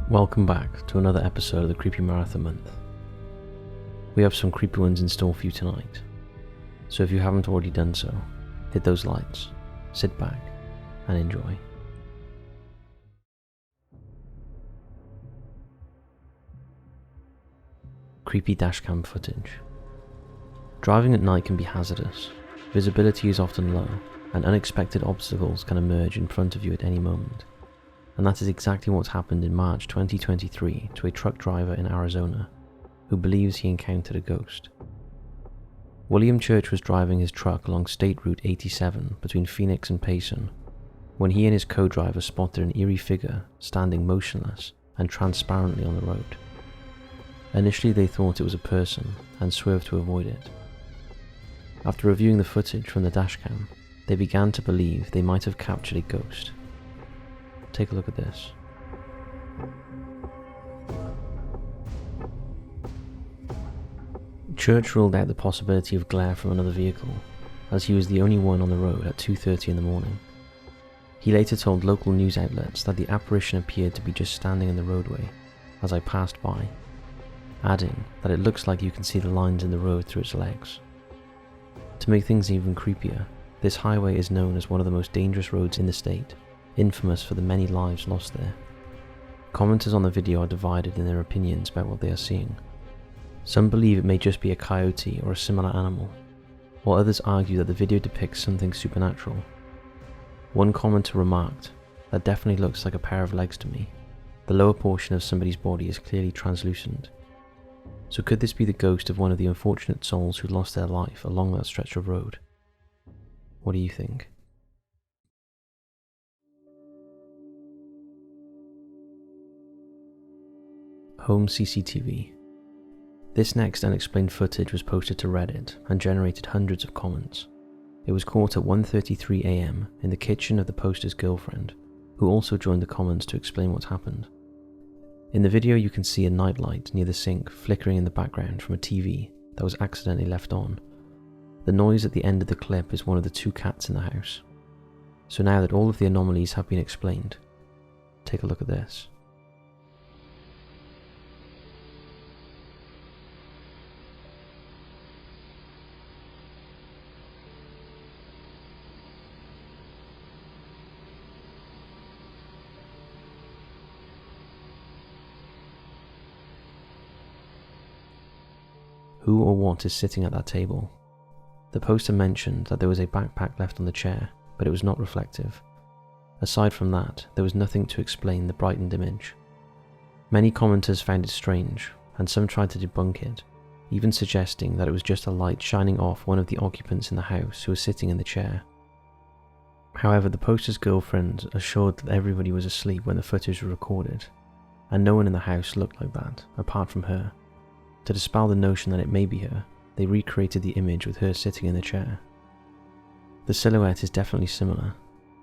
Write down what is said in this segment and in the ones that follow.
Welcome back to another episode of the Creepy Marathon Month. We have some creepy ones in store for you tonight, so if you haven't already done so, hit those lights, sit back, and enjoy. Creepy dashcam footage. Driving at night can be hazardous, visibility is often low, and unexpected obstacles can emerge in front of you at any moment. And that is exactly what happened in March 2023 to a truck driver in Arizona who believes he encountered a ghost. William Church was driving his truck along State Route 87 between Phoenix and Payson when he and his co-driver spotted an eerie figure standing motionless and transparently on the road. Initially they thought it was a person and swerved to avoid it. After reviewing the footage from the dashcam, they began to believe they might have captured a ghost. Take a look at this. Church ruled out the possibility of glare from another vehicle, as he was the only one on the road at 2:30 in the morning. He later told local news outlets that the apparition appeared to be just standing in the roadway as I passed by, adding that it looks like you can see the lines in the road through its legs. To make things even creepier, this highway is known as one of the most dangerous roads in the state, infamous for the many lives lost there. Commenters on the video are divided in their opinions about what they are seeing. Some believe it may just be a coyote or a similar animal, while others argue that the video depicts something supernatural. One commenter remarked, "That definitely looks like a pair of legs to me. The lower portion of somebody's body is clearly translucent. So could this be the ghost of one of the unfortunate souls who lost their life along that stretch of road?" What do you think? Home CCTV. This next unexplained footage was posted to Reddit and generated hundreds of comments. It was caught at 1:33 AM in the kitchen of the poster's girlfriend, who also joined the comments to explain what happened. In the video you can see a nightlight near the sink flickering in the background from a TV that was accidentally left on. The noise at the end of the clip is one of the two cats in the house. So now that all of the anomalies have been explained, take a look at this. Who or what is sitting at that table? The poster mentioned that there was a backpack left on the chair, but it was not reflective. Aside from that, there was nothing to explain the brightened image. Many commenters found it strange, and some tried to debunk it, even suggesting that it was just a light shining off one of the occupants in the house who was sitting in the chair. However, the poster's girlfriend assured that everybody was asleep when the footage was recorded, and no one in the house looked like that, apart from her. To dispel the notion that it may be her, they recreated the image with her sitting in the chair. The silhouette is definitely similar,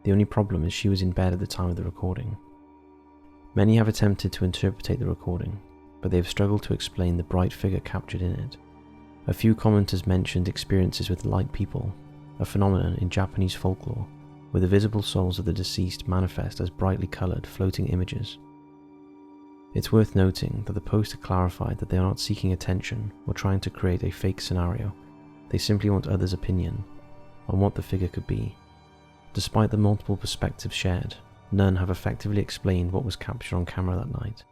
the only problem is she was in bed at the time of the recording. Many have attempted to interpret the recording, but they have struggled to explain the bright figure captured in it. A few commenters mentioned experiences with light people, a phenomenon in Japanese folklore, where the visible souls of the deceased manifest as brightly coloured floating images. It's worth noting that the poster clarified that they are not seeking attention or trying to create a fake scenario, they simply want others' opinion on what the figure could be. Despite the multiple perspectives shared, none have effectively explained what was captured on camera that night.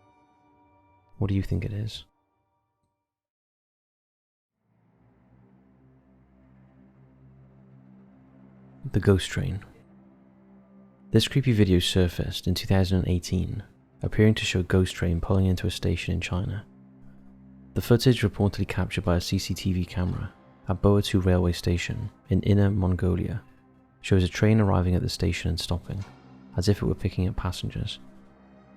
What do you think it is? The Ghost Train. This creepy video surfaced in 2018, appearing to show a ghost train pulling into a station in China. The footage, reportedly captured by a CCTV camera at Boatu railway station in Inner Mongolia, shows a train arriving at the station and stopping, as if it were picking up passengers.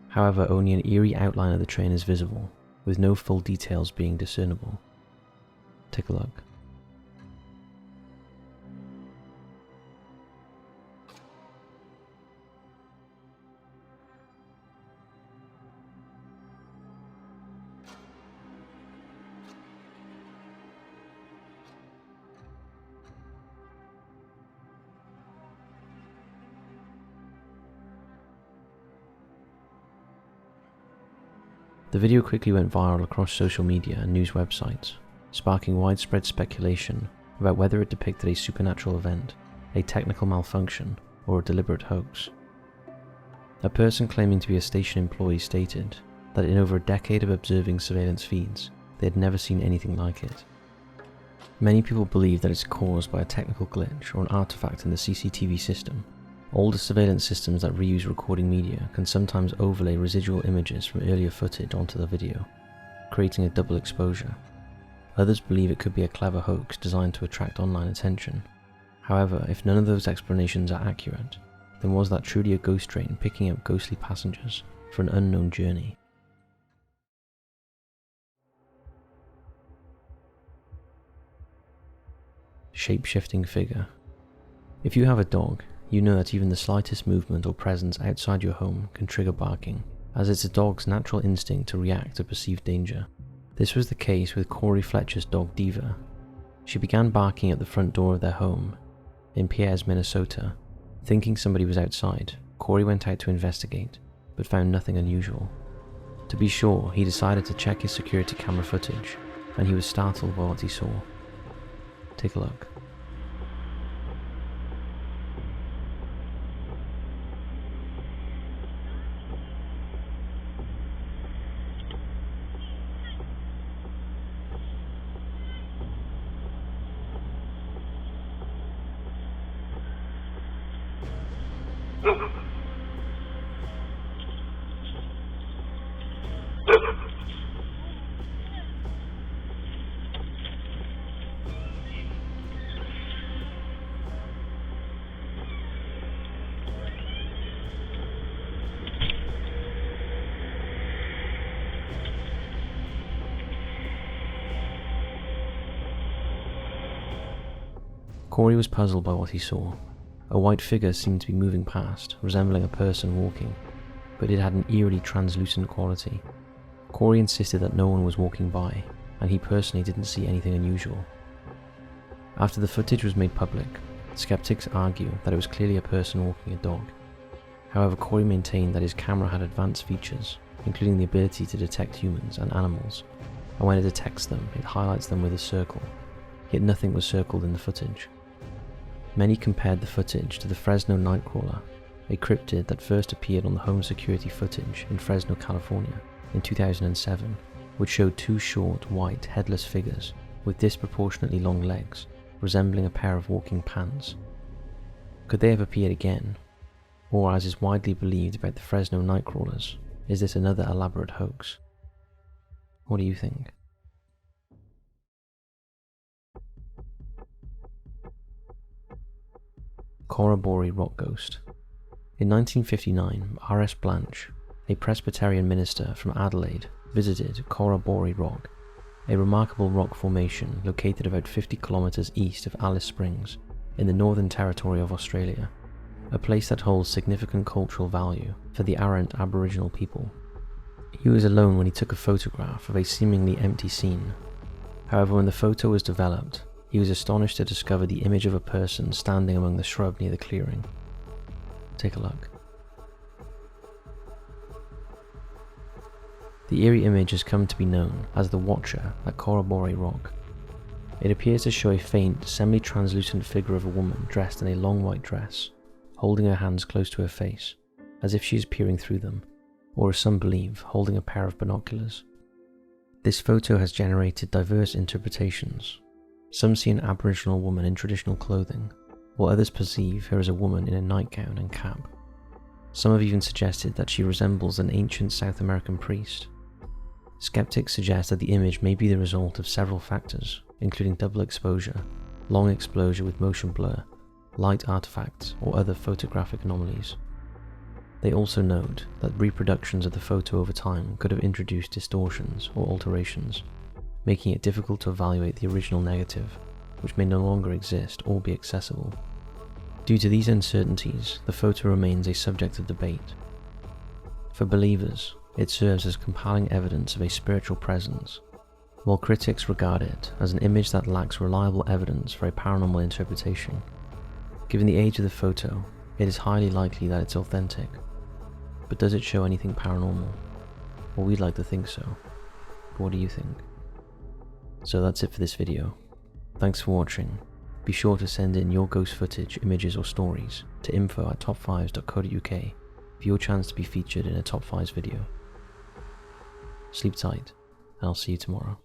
However, only an eerie outline of the train is visible, with no full details being discernible. Take a look. The video quickly went viral across social media and news websites, sparking widespread speculation about whether it depicted a supernatural event, a technical malfunction, or a deliberate hoax. A person claiming to be a station employee stated that in over a decade of observing surveillance feeds, they had never seen anything like it. Many people believe that it's caused by a technical glitch or an artifact in the CCTV system. Older surveillance systems that reuse recording media can sometimes overlay residual images from earlier footage onto the video, creating a double exposure. Others believe it could be a clever hoax designed to attract online attention. However, if none of those explanations are accurate, then was that truly a ghost train picking up ghostly passengers for an unknown journey? Shapeshifting figure. If you have a dog, you know that even the slightest movement or presence outside your home can trigger barking, as it's a dog's natural instinct to react to perceived danger. This was the case with Corey Fletcher's dog Diva. She began barking at the front door of their home in Pierres, Minnesota. Thinking somebody was outside, Corey went out to investigate, but found nothing unusual. To be sure, he decided to check his security camera footage, and he was startled by what he saw. Take a look. Corey was puzzled by what he saw. A white figure seemed to be moving past, resembling a person walking, but it had an eerily translucent quality. Corey insisted that no one was walking by, and he personally didn't see anything unusual. After the footage was made public, skeptics argue that it was clearly a person walking a dog. However, Corey maintained that his camera had advanced features, including the ability to detect humans and animals, and when it detects them, it highlights them with a circle, yet nothing was circled in the footage. Many compared the footage to the Fresno Nightcrawler, a cryptid that first appeared on the home security footage in Fresno, California in 2007, which showed two short, white, headless figures with disproportionately long legs, resembling a pair of walking pants. Could they have appeared again? Or, as is widely believed about the Fresno Nightcrawlers, is this another elaborate hoax? What do you think? Corroboree rock ghost. In 1959, R.S. Blanche, a Presbyterian minister from Adelaide, visited Corroboree Rock, a remarkable rock formation located about 50 kilometers east of Alice Springs in the Northern Territory of Australia, a place that holds significant cultural value for the Arrant Aboriginal people. He was alone when he took a photograph of a seemingly empty scene. However, when the photo was developed, he was astonished to discover the image of a person standing among the shrub near the clearing. Take a look. The eerie image has come to be known as the Watcher at Corroboree Rock. It appears to show a faint, semi-translucent figure of a woman dressed in a long white dress, holding her hands close to her face, as if she is peering through them, or as some believe, holding a pair of binoculars. This photo has generated diverse interpretations. Some see an Aboriginal woman in traditional clothing, while others perceive her as a woman in a nightgown and cap. Some have even suggested that she resembles an ancient South American priest. Skeptics suggest that the image may be the result of several factors, including double exposure, long exposure with motion blur, light artifacts, or other photographic anomalies. They also note that reproductions of the photo over time could have introduced distortions or alterations, making it difficult to evaluate the original negative, which may no longer exist or be accessible. Due to these uncertainties, the photo remains a subject of debate. For believers, it serves as compelling evidence of a spiritual presence, while critics regard it as an image that lacks reliable evidence for a paranormal interpretation. Given the age of the photo, it is highly likely that it's authentic. But does it show anything paranormal? Well, we'd like to think so. But what do you think? So that's it for this video. Thanks for watching. Be sure to send in your ghost footage, images or stories to info@top5s.co.uk for your chance to be featured in a Top 5s video. Sleep tight, and I'll see you tomorrow.